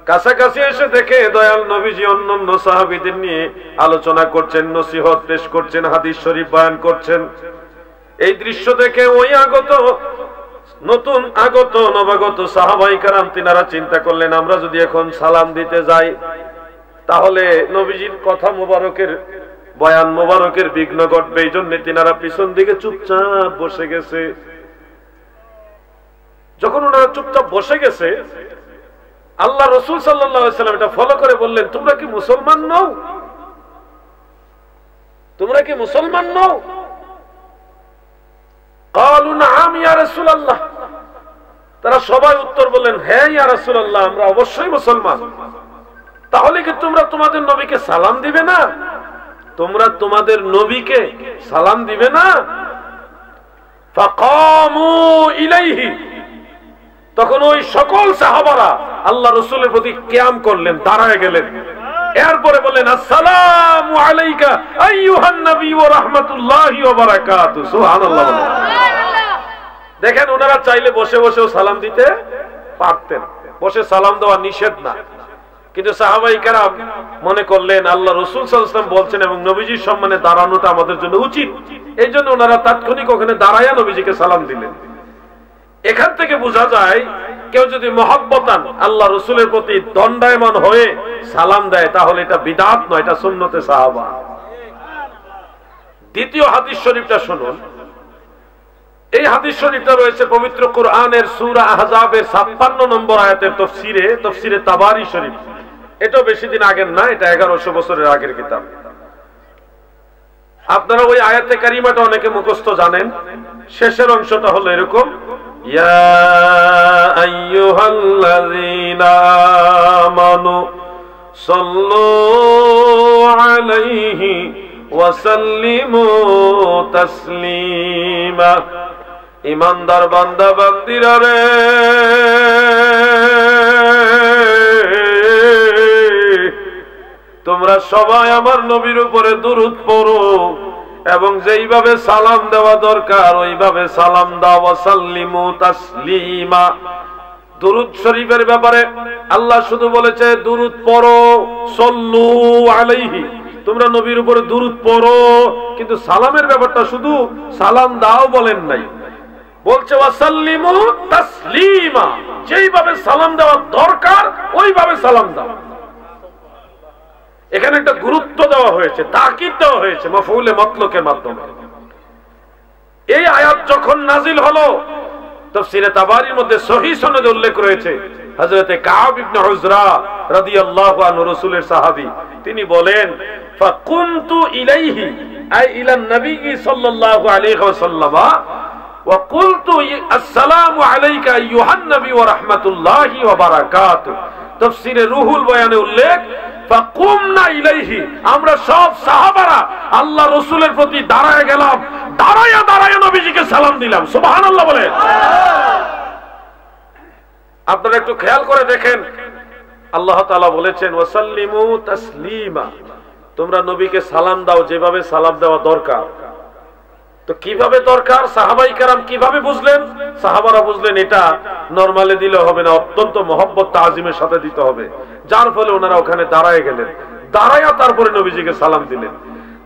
কাছাকাছি এসে দেখে দয়াল নবীজি অন্যান্য সাহাবীদের নিয়ে আলোচনা করছেন, নসিহত পেশ করছেন, হাদিস শরীফ বয়ান করছেন। এই দৃশ্য দেখে ওই নতুন আগত নবাগত সাহাবায়ে কেরাম তিনারা চিন্তা করলেন, আমরা যদি এখন সালাম দিতে যাই তাহলে নবীজির কথা মোবারকের, বয়ান মোবারকের বিঘ্ন ঘটবে। এই জন্য তিনারা পিছন দিকে চুপচাপ বসে গেছে। যখন ওনারা চুপচাপ বসে গেছে, আল্লাহ রাসূল সাল্লাল্লাহু আলাইহি ওয়াসাল্লাম এটা ফলো করে বললেন, তোমরা কি মুসলমান নও? তোমরা কি মুসলমান নও? ক্বালু নাআম ইয়া রাসূলুল্লাহ। তারা সবাই উত্তর বললেন, হ্যাঁ ইয়া রাসূলুল্লাহ, আমরা অবশ্যই মুসলমান। তাহলে কি তোমরা তোমাদের নবীকে সালাম দিবে না? তোমরা তোমাদের নবীকে সালাম দিবে না? ফাকামু ইলাইহি। তখন ওই সকল সাহাবারা আল্লাহ রাসূলের প্রতি কিয়াম করলেন, দাঁড়ায় গেলেন। এরপরে বললেন, আসসালামু আলাইকা আইয়ুহান নবী ওয়া রাহমাতুল্লাহি ওয়া বারাকাতুহু। সুবহানাল্লাহ। দেখেন, ওনারা চাইলে বসে বসেও সালাম দিতে পারতেন, বসে সালাম দেওয়া নিষেধ না। কিন্তু সাহাবায়ে কেরাম মনে করলেন আল্লাহ রাসূল সাল্লাল্লাহু আলাইহি ওয়াসাল্লাম বলছেন এবং নবীজির সম্মানে দাঁড়ানোটা আমাদের জন্য উচিত। এই জন্য ওনারা তাৎক্ষণিক ওখানে দাঁড়ায়া নবীজিকে সালাম দিলেন। এখান থেকে বোঝা যায়, কেউ যদি মহব্বতান আল্লাহ রাসূলের প্রতি দণ্ডায়মান হয়ে সালাম দেয় তাহলে এটা বিদআত নয়, এটা সুন্নতে সাহাবা। দ্বিতীয় হাদিস শরীফটা শুনুন। এই হাদিস শরীফটা রয়েছে পবিত্র কোরআনের সূরা আহজাবের 56 নম্বর আয়াতের তাফসীরে তাবারি শরীফ। এটা বেশি দিন আগের না, এটা 1100 বছরের আগের কিতাব। আপনারা ওই আয়াতে কারিমাটা অনেকে মুখস্থ জানেন। শেষের অংশটা হলো এরকম, ইয়া আইয়ুহাল্লাযীনা আমানু সাল্লু আলাইহি ওয়া সাল্লিমু তাসলিমা। ইমানদার বান্দা বান্দিরা রে, তোমরা সবাই আমার নবীর উপরে দুরূদ পড়ো এবং যেইভাবে সালাম দেওয়া দরকার ওইভাবে সালাম দাও। ওয়াসাল্লিমু তাসলিমা। দুরূদ শরীফের ব্যাপারে আল্লাহ শুধু বলেছে দুরূদ পড়ো, সল্লু আলাইহি, তোমরা নবীর উপরে দুরূদ পড়ো, কিন্তু সালামের ব্যাপারটা শুধু সালাম দাও বলেন নাই, বলছে ওয়াসাল্লিমু তাসলিমা, যেইভাবে সালাম দেওয়া দরকার ওইভাবে সালাম দাও। এখানে একটা গুরুত্ব দেওয়া হয়েছে, তাকিদ দেওয়া হয়েছে মাফউলে মতলকের মাধ্যমে। এই আয়াত যখন নাজিল হলো, তাফসীরে তাবারির মধ্যে সহিহ সনদে উল্লেখ রয়েছে, হযরতে কাব ইবনে উজরা রাদিয়াল্লাহু আনহু রাসূলের সাহাবী, তিনি বলেন ফাকুনতু ইলাইহি আই ইলান নবী সাল্লাল্লাহু আলাইহি ওয়াসাল্লাম ওয়া কুলতু আসসালামু আলাইকা আইয়ুহান নবী ওয়া রাহমাতুল্লাহি ওয়া বারাকাতুহু। তাফসীরে রুহুল বয়ানে উল্লেখ ফাকুমনা ইলাইহি, আমরা সব সাহাবারা আল্লাহ রাসূলের প্রতি দাঁড়ায় গেলাম, দাঁড়ায়া দাঁড়ায়া নবীজিকে সালাম দিলাম। সুবহানাল্লাহ বলেন। আপনারা একটু খেয়াল করে দেখেন, আল্লাহ তাআলা বলেছেন ওয়াসাল্লিমু তাসলিমা, তোমরা নবীকে সালাম দাও যেভাবে সালাম দেওয়া দরকার। তো কিভাবে দরকার, সাহাবাই কেরাম কিভাবে বুঝলেন? সাহাবারা বুঝলেন এটা নরমালি দিলে হবে না, অত্যন্ত মহব্বত তাজিমের সাথে দিতে হবে, যার ফলে ওনারা ওখানে দাঁড়ায় গেলেন, দাঁড়ায়া তারপরে নবীজিকে সালাম দিলেন।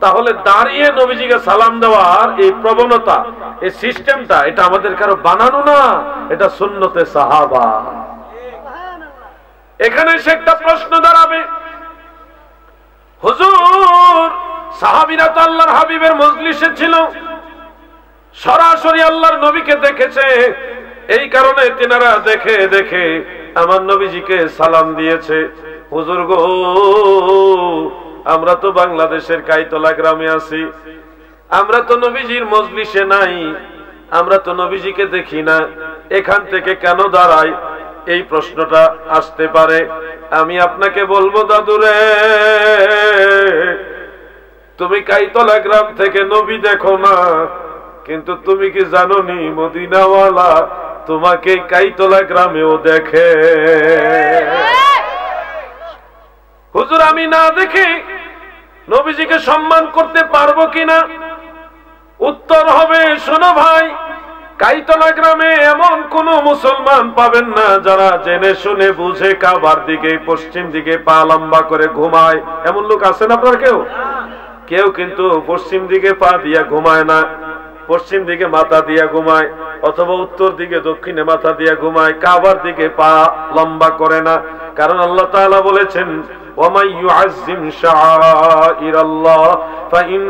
তাহলে দাঁড়িয়ে নবীজিকে সালাম দেওয়ার এই প্রবণতা, এই সিস্টেমটা, এটা আমাদের কারো বানানো না, এটা সুন্নতে সাহাবা। এখানে সে একটা প্রশ্ন দাঁড়াবে, হুজুর সাহাবীরা তো আল্লাহর হাবিবের মজলিসে ছিল, সরাসরি আল্লাহর নবীকে দেখেছে, এই কারণে তিনারা দেখে দেখে আমার নবীজিকে সালাম দিয়েছে। হুজুর গো, আমরা তো বাংলাদেশের কাইতলা গ্রামে আছি, আমরা তো নবীজির মজলিসে নাই, আমরা তো নবীজিকে দেখি না, এখান থেকে কেন দাঁড়াই? এই প্রশ্নটা আসতে পারে। আমি আপনাকে বলবো দাদুরে, তুমি কাইতলা গ্রাম থেকে নবী দেখো না, কিন্তু তুমি কি জানো নি মদিনাওয়ালা তোমাকে কাইতলা গ্রামেও দেখে। হুজুর আমি না দেখে নবীজিকে সম্মান করতে পারবো কিনা? উত্তর হবে, শোনো ভাই, কাইতলা গ্রামে এমন কোন মুসলমান পাবেন না যারা জেনে শুনে বুঝে কাবার দিকে পশ্চিম দিকে পা লম্বা করে ঘুমায়। এমন লোক আছেন আপনার? কেউ কিন্তু পশ্চিম দিকে পা দিয়া ঘুমায় না, পশ্চিম দিকে মাথা দিয়া ঘুমায়, অথবা উত্তর দিকে দক্ষিণে মাথা দিয়া ঘুমায়, কাবার দিকে পা লম্বা করে না। কারণ আল্লাহ তাআলা বলেছেন ওয়া মান ইউআজ্জিম শাআইরাল্লাহ ফাইন